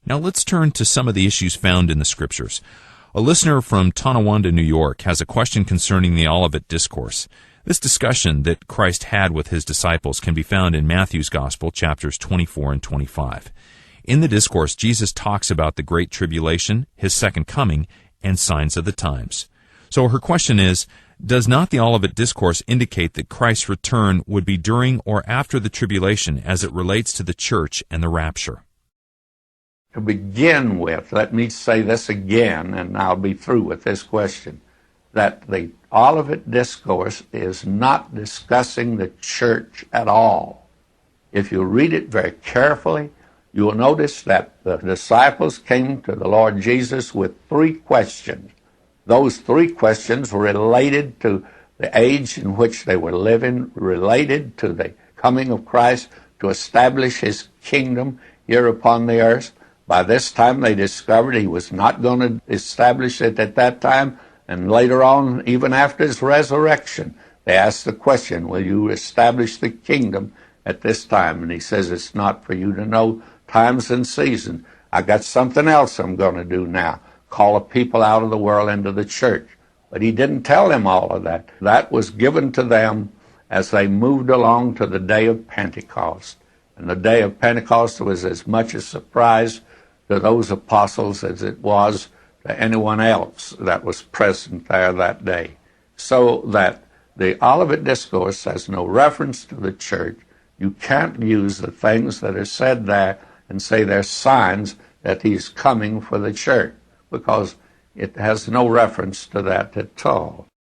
Now let's turn to some of the issues found in the Scriptures. A listener from Tonawanda, New York, has a question concerning the Olivet Discourse. This discussion that Christ had with his disciples can be found in Matthew's Gospel, chapters 24 and 25. In the discourse, Jesus talks about the Great Tribulation, his second coming, and signs of the times. So her question is, does not the Olivet Discourse indicate that Christ's return would be during or after the tribulation as it relates to the church and the rapture? To begin with, let me say this again, and I'll be through with this question, that the Olivet Discourse is not discussing the church at all. If you read it very carefully, you will notice that the disciples came to the Lord Jesus with three questions. Those three questions were related to the age in which they were living, related to the coming of Christ to establish his kingdom here upon the earth. By this time they discovered he was not going to establish it at that time, and later on, even after his resurrection, they asked the question, will you establish the kingdom at this time? And he says, it's not for you to know times and seasons. I got something else I'm going to do now. Call a people out of the world into the church. But he didn't tell them all of that. That was given to them as they moved along to the day of Pentecost. And the day of Pentecost was as much a surprise to those apostles as it was to anyone else that was present there that day. So that the Olivet Discourse has no reference to the church. You can't use the things that are said there and say they're signs that he's coming for the church, because it has no reference to that at all.